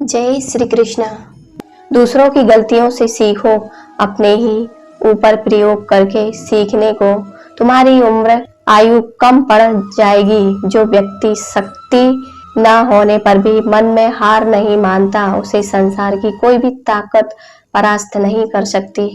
जय श्री कृष्ण। दूसरों की गलतियों से सीखो, अपने ही ऊपर प्रयोग करके सीखने को तुम्हारी उम्र आयु कम पड़ जाएगी। जो व्यक्ति शक्ति ना होने पर भी मन में हार नहीं मानता, उसे संसार की कोई भी ताकत परास्त नहीं कर सकती।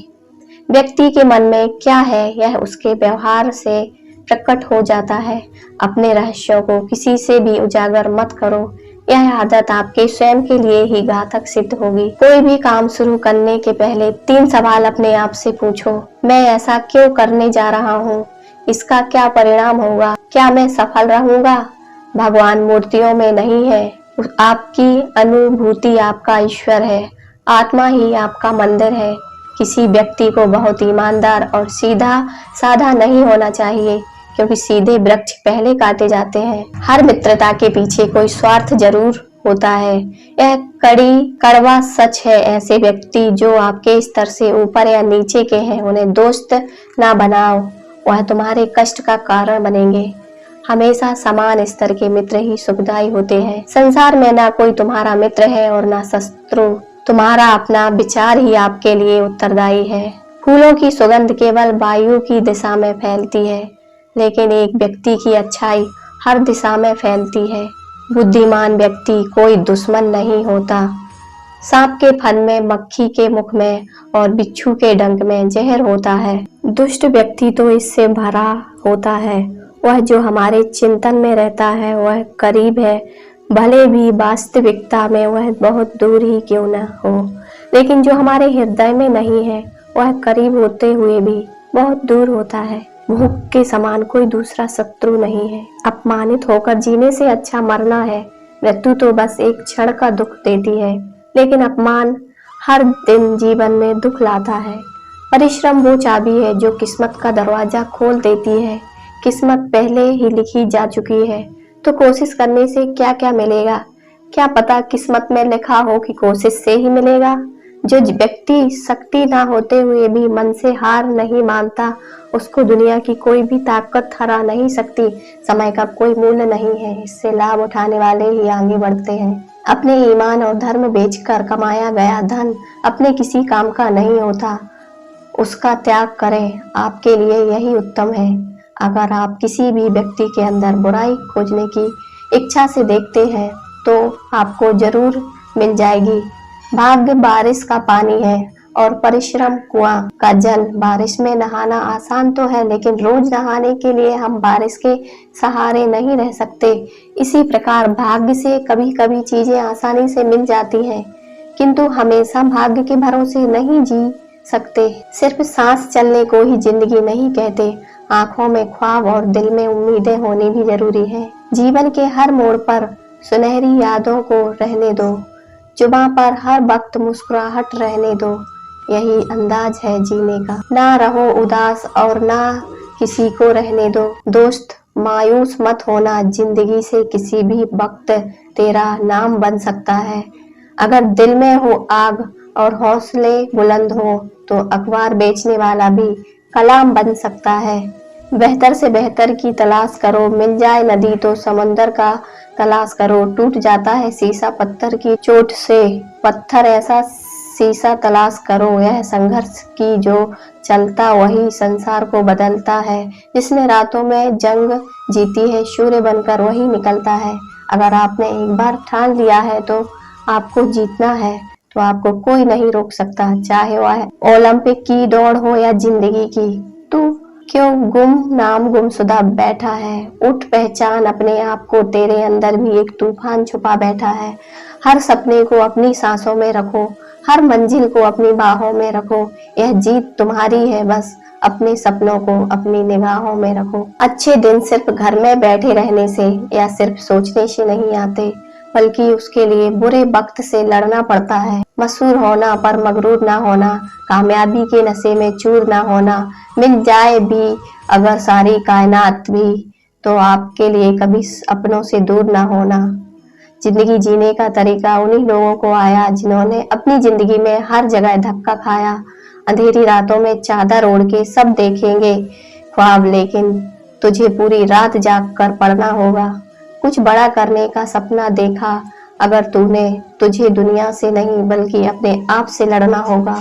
व्यक्ति के मन में क्या है यह उसके व्यवहार से प्रकट हो जाता है। अपने रहस्यों को किसी से भी उजागर मत करो, यह आदत आपके स्वयं के लिए ही घातक सिद्ध होगी। कोई भी काम शुरू करने के पहले 3 सवाल अपने आप से पूछो। मैं ऐसा क्यों करने जा रहा हूँ? इसका क्या परिणाम होगा? क्या मैं सफल रहूंगा? भगवान मूर्तियों में नहीं है, आपकी अनुभूति आपका ईश्वर है। आत्मा ही आपका मंदिर है। किसी व्यक्ति को बहुत ईमानदार और सीधा साधा नहीं होना चाहिए, क्योंकि सीधे वृक्ष पहले काटे जाते हैं। हर मित्रता के पीछे कोई स्वार्थ जरूर होता है, यह कड़वा सच है। ऐसे व्यक्ति जो आपके स्तर से ऊपर या नीचे के हैं, उन्हें दोस्त ना बनाओ, वह तुम्हारे कष्ट का कारण बनेंगे। हमेशा समान स्तर के मित्र ही सुखदायी होते हैं। संसार में ना कोई तुम्हारा मित्र है और ना शत्रु। तुम्हारा अपना विचार ही आपके लिए उत्तरदायी है। फूलों की सुगंध केवल वायु की दिशा में फैलती है, लेकिन एक व्यक्ति की अच्छाई हर दिशा में फैलती है। बुद्धिमान व्यक्ति कोई दुश्मन नहीं होता। सांप के फन में, मक्खी के मुख में और बिच्छू के डंक में जहर होता है। दुष्ट व्यक्ति तो इससे भरा होता है। वह जो हमारे चिंतन में रहता है वह करीब है, भले भी वास्तविकता में वह बहुत दूर ही क्यों न हो। लेकिन जो हमारे हृदय में नहीं है वह करीब होते हुए भी बहुत दूर होता है। भूख के समान कोई दूसरा शत्रु नहीं है। अपमानित होकर जीने से अच्छा मरना है। मृत्यु तो बस एक क्षण का दुख देती है, लेकिन अपमान हर दिन जीवन में दुख लाता है। परिश्रम वो चाबी है जो किस्मत का दरवाजा खोल देती है। किस्मत पहले ही लिखी जा चुकी है, तो कोशिश करने से क्या क्या मिलेगा? क्या पता किस्मत में लिखा हो कि कोशिश से ही मिलेगा। जो व्यक्ति शक्ति ना होते हुए भी मन से हार नहीं मानता, उसको दुनिया की कोई भी ताकत हरा नहीं सकती। समय का कोई मूल्य नहीं है, इससे लाभ उठाने वाले ही आगे बढ़ते हैं। अपने ईमान और धर्म बेचकर कमाया गया धन अपने किसी काम का नहीं होता, उसका त्याग करें, आपके लिए यही उत्तम है। अगर आप किसी भी व्यक्ति के अंदर बुराई खोजने की इच्छा से देखते हैं तो आपको जरूर मिल जाएगी। भाग्य बारिश का पानी है और परिश्रम कुआं का जल। बारिश में नहाना आसान तो है, लेकिन रोज नहाने के लिए हम बारिश के सहारे नहीं रह सकते। इसी प्रकार भाग्य से कभी कभी चीजें आसानी से मिल जाती हैं, किंतु हमेशा भाग्य के भरोसे नहीं जी सकते। सिर्फ सांस चलने को ही जिंदगी नहीं कहते। आंखों में ख्वाब और दिल में उम्मीदें होनी भी जरूरी है। जीवन के हर मोड़ पर सुनहरी यादों को रहने दो। जुबां पर हर वक्त मुस्कुराहट रहने दो। यही अंदाज है जीने का। ना रहो उदास और ना किसी को रहने दो। दोस्त मायूस मत होना, जिंदगी से किसी भी वक्त तेरा नाम बन सकता है। अगर दिल में हो आग और हौसले बुलंद हो तो अखबार बेचने वाला भी कलाम बन सकता है। बेहतर से बेहतर की तलाश करो, मिल जाए नदी तो समंदर का तलाश करो। टूट जाता है शीशा पत्थर की चोट से, पत्थर ऐसा शीशा तलाश करो। यह संघर्ष की जो चलता वही संसार को बदलता है। जिसने रातों में जंग जीती है, सूर्य बनकर वही निकलता है। अगर आपने एक बार ठान लिया है तो आपको जीतना है, तो आपको कोई नहीं रोक सकता, चाहे वह ओलंपिक की दौड़ हो या जिंदगी की। तू क्यों गुमनाम गुमशुदा बैठा है? उठ पहचान अपने आप को, तेरे अंदर भी एक तूफान छुपा बैठा है। हर सपने को अपनी सांसों में रखो, हर मंजिल को अपनी बाहों में रखो। यह जीत तुम्हारी है, बस अपने सपनों को अपनी निगाहों में रखो। अच्छे दिन सिर्फ घर में बैठे रहने से या सिर्फ सोचने से नहीं आते, बल्कि उसके लिए बुरे वक्त से लड़ना पड़ता है। मशहूर होना पर मगरूर ना होना, कामयाबी के नशे में चूर ना होना। मिल जाए भी अगर सारी कायनात भी, तो आपके लिए कभी अपनों से दूर ना होना। जिंदगी जीने का तरीका उन्हीं लोगों को आया जिन्होंने अपनी जिंदगी में हर जगह धक्का खाया। अंधेरी रातों में चादर ओढ़ के सब देखेंगे ख्वाब, लेकिन तुझे पूरी रात जाग कर पढ़ना होगा। कुछ बड़ा करने का सपना देखा, अगर तुझे दुनिया से नहीं बल्कि अपने आप से लड़ना होगा।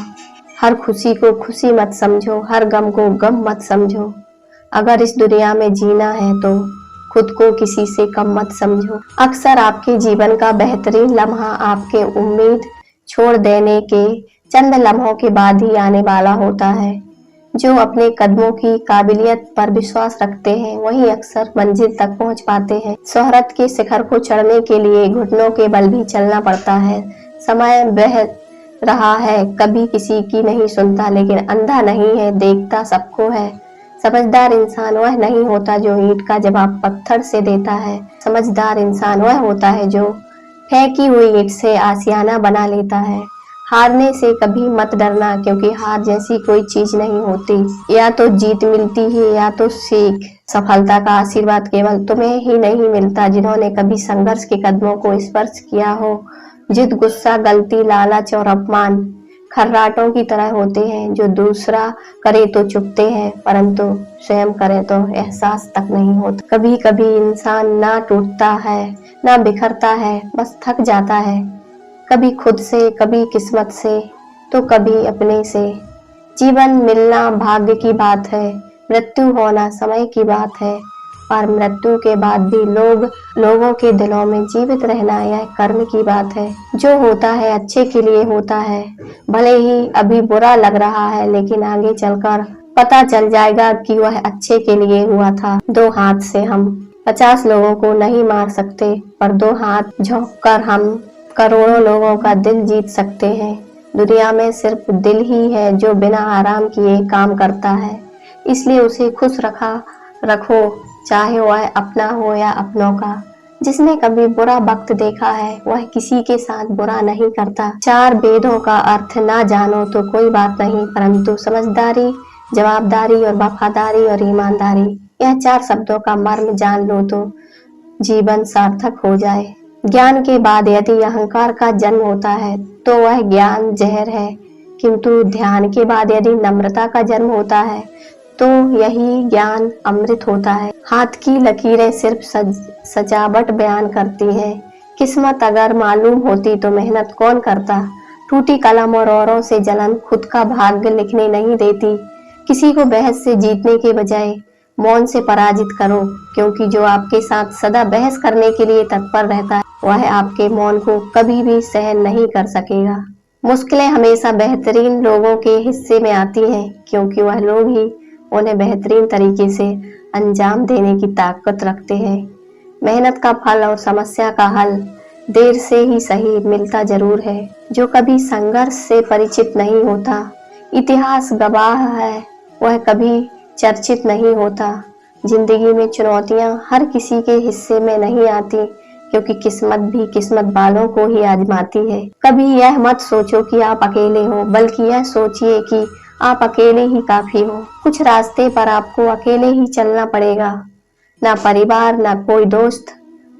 हर खुशी को खुशी मत समझो, हर गम को गम मत समझो। अगर इस दुनिया में जीना है तो खुद को किसी से कम मत समझो। अक्सर आपके जीवन का बेहतरीन लम्हा आपके उम्मीद छोड़ देने के चंद लम्हों के बाद ही आने वाला होता है। जो अपने कदमों की काबिलियत पर विश्वास रखते हैं वही अक्सर मंजिल तक पहुंच पाते हैं। शोहरत के शिखर को चढ़ने के लिए घुटनों के बल भी चलना पड़ता है। समय बह रहा है, कभी किसी की नहीं सुनता, लेकिन अंधा नहीं है, देखता सबको है। समझदार इंसान वह नहीं होता जो ईंट का जवाब पत्थर से देता है। समझदार इंसान वह होता है जो फेंकी हुई ईंट से आशियाना बना लेता है। हारने से कभी मत डरना, क्योंकि हार जैसी कोई चीज नहीं होती। या तो जीत मिलती है या तो सीख। सफलता का आशीर्वाद केवल तुम्हें ही नहीं मिलता जिन्होंने कभी संघर्ष के कदमों को स्पर्श किया हो। जिद, गुस्सा, गलती, लालच और अपमान खर्राटों की तरह होते हैं जो दूसरा करे तो चुभते हैं, परंतु स्वयं करे तो एहसास तक नहीं होता। कभी कभी इंसान ना टूटता है ना बिखरता है, बस थक जाता है। कभी खुद से, कभी किस्मत से, तो कभी अपने से। जीवन मिलना भाग्य की बात है, मृत्यु होना समय की बात है, पर मृत्यु के बाद भी लोगों के दिलों में जीवित रहना यह कर्म की बात है। जो होता है अच्छे के लिए होता है, भले ही अभी बुरा लग रहा है, लेकिन आगे चलकर पता चल जाएगा कि वह अच्छे के लिए हुआ था। 2 हाथ से हम 50 लोगों को नहीं मार सकते, पर 2 हाथ झोंक कर हम करोड़ों लोगों का दिल जीत सकते हैं। दुनिया में सिर्फ दिल ही है जो बिना आराम किए काम करता है, इसलिए उसे खुश रखो, चाहे वह अपना हो या अपनों का। जिसने कभी बुरा वक्त देखा है वह किसी के साथ बुरा नहीं करता। 4 वेदों का अर्थ ना जानो तो कोई बात नहीं, परंतु समझदारी, जवाबदारी और वफादारी और ईमानदारी, यह 4 शब्दों का मर्म जान लो तो जीवन सार्थक हो जाए। ज्ञान के बाद यदि अहंकार का जन्म होता है तो वह ज्ञान जहर है, किंतु ध्यान के बाद यदि नम्रता का जन्म होता है तो यही ज्ञान अमृत होता है। हाथ की लकीरें सिर्फ सजावट बयान करती हैं। किस्मत अगर मालूम होती तो मेहनत कौन करता। टूटी कलम और औरों से जलन खुद का भाग्य लिखने नहीं देती। किसी को बहस से जीतने के बजाय मौन से पराजित करो, क्योंकि जो आपके साथ सदा बहस करने के लिए तत्पर रहता है वह आपके मौन को कभी भी सहन नहीं कर सकेगा। मुश्किलें हमेशा बेहतरीन लोगों के हिस्से में आती हैं, क्योंकि वह लोग ही उन्हें बेहतरीन तरीके से अंजाम देने की ताकत रखते हैं। मेहनत का फल और समस्या का हल देर से ही सही मिलता जरूर है। जो कभी संघर्ष से परिचित नहीं होता, इतिहास गवाह है, वह कभी चर्चित नहीं होता। जिंदगी में चुनौतियां हर किसी के हिस्से में नहीं आती, क्योंकि किस्मत भी किस्मत वालों को ही आजमाती है। कभी यह मत सोचो कि आप अकेले हो, बल्कि यह सोचिए कि आप अकेले ही काफी हो। कुछ रास्ते पर आपको अकेले ही चलना पड़ेगा, ना परिवार ना कोई दोस्त,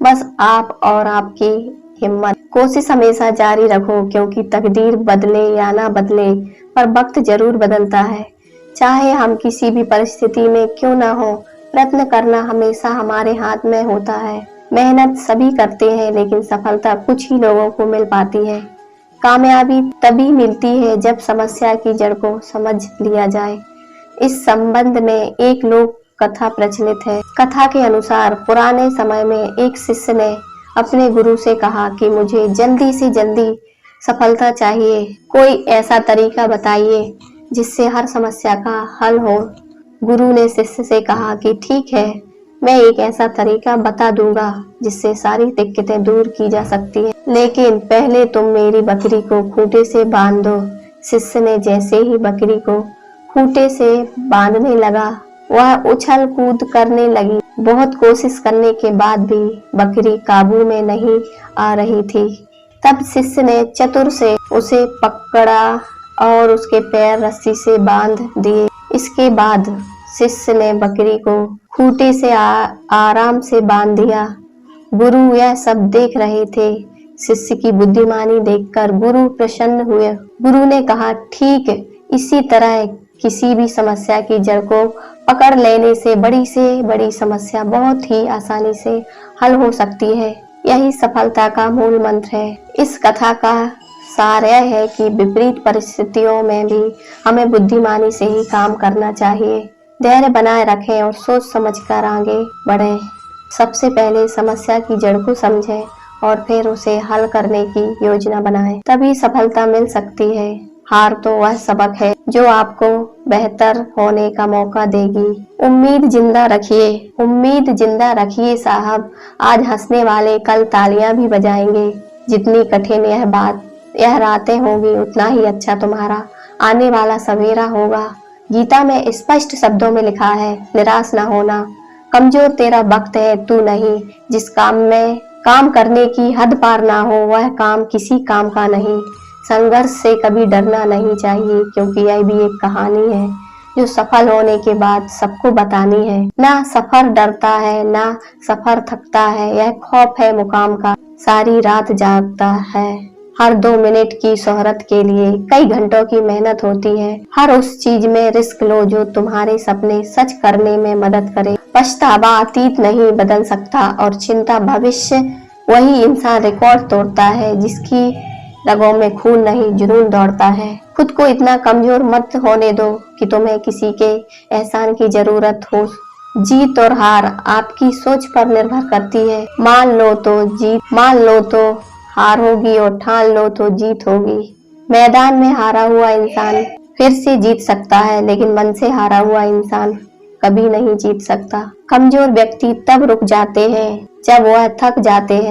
बस आप और आपकी हिम्मत। कोशिश हमेशा जारी रखो, क्योंकि तकदीर बदले या ना बदले पर वक्त जरूर बदलता है। चाहे हम किसी भी परिस्थिति में क्यों ना हो, प्रयत्न करना हमेशा हमारे हाथ में होता है। मेहनत सभी करते हैं, लेकिन सफलता कुछ ही लोगों को मिल पाती है। कामयाबी तभी मिलती है जब समस्या की जड़ को समझ लिया जाए। इस संबंध में एक लोक कथा प्रचलित है। कथा के अनुसार पुराने समय में एक शिष्य ने अपने गुरु से कहा कि मुझे जल्दी से जल्दी सफलता चाहिए, कोई ऐसा तरीका बताइए जिससे हर समस्या का हल हो। गुरु ने शिष्य से कहा कि ठीक है, मैं एक ऐसा तरीका बता दूंगा जिससे सारी दिक्कतें दूर की जा सकती हैं, लेकिन पहले तुम मेरी बकरी को खूंटे से बांध दो। शिष्य ने जैसे ही बकरी को खूंटे से बांधने लगा, वह उछल कूद करने लगी। बहुत कोशिश करने के बाद भी बकरी काबू में नहीं आ रही थी। तब शिष्य ने चतुर से उसे पकड़ा और उसके पैर रस्सी से बांध दिए। इसके बाद शिष्य ने बकरी को खूंटे से आराम से बांध दिया। गुरु यह सब देख रहे थे। शिष्य की बुद्धिमानी देखकर गुरु प्रसन्न हुए। गुरु ने कहा, ठीक, इसी तरह किसी भी समस्या की जड़ को पकड़ लेने से बड़ी समस्या बहुत ही आसानी से हल हो सकती है। यही सफलता का मूल मंत्र है। इस कथा का सार यह है कि विपरीत परिस्थितियों में भी हमें बुद्धिमानी से ही काम करना चाहिए। धैर्य बनाए रखें और सोच समझकर आगे बढ़ें। सबसे पहले समस्या की जड़ को समझें और फिर उसे हल करने की योजना बनाएं, तभी सफलता मिल सकती है। हार तो वह सबक है जो आपको बेहतर होने का मौका देगी। उम्मीद जिंदा रखिए, उम्मीद जिंदा रखिए साहब। आज हंसने वाले कल तालियां भी बजाएंगे। जितनी कठिन यह रातें होगी, उतना ही अच्छा तुम्हारा आने वाला सवेरा होगा। गीता में स्पष्ट शब्दों में लिखा है, निराश न होना। कमजोर तेरा वक्त है, तू नहीं। जिस काम में काम करने की हद पार ना हो, वह काम किसी काम का नहीं। संघर्ष से कभी डरना नहीं चाहिए, क्योंकि यह भी एक कहानी है जो सफल होने के बाद सबको बतानी है। ना सफर डरता है, ना सफर थकता है। यह खौफ है मुकाम का, सारी रात जागता है। हर 2 मिनट की शोहरत के लिए कई घंटों की मेहनत होती है। हर उस चीज में रिस्क लो जो तुम्हारे सपने सच करने में मदद करे। पछतावा अतीत नहीं बदल सकता और चिंता भविष्य। वही इंसान रिकॉर्ड तोड़ता है जिसकी रगों में खून नहीं, जुनून दौड़ता है। खुद को इतना कमजोर मत होने दो कि तुम्हें किसी के एहसान की जरूरत हो। जीत और हार आपकी सोच पर निर्भर करती है। मान लो तो हार होगी और ठान लो तो जीत होगी। मैदान में हारा हुआ इंसान फिर से जीत सकता है, लेकिन मन से हारा हुआ इंसान कभी नहीं जीत सकता। कमजोर व्यक्ति तब रुक जाते हैं जब वह थक जाते हैं।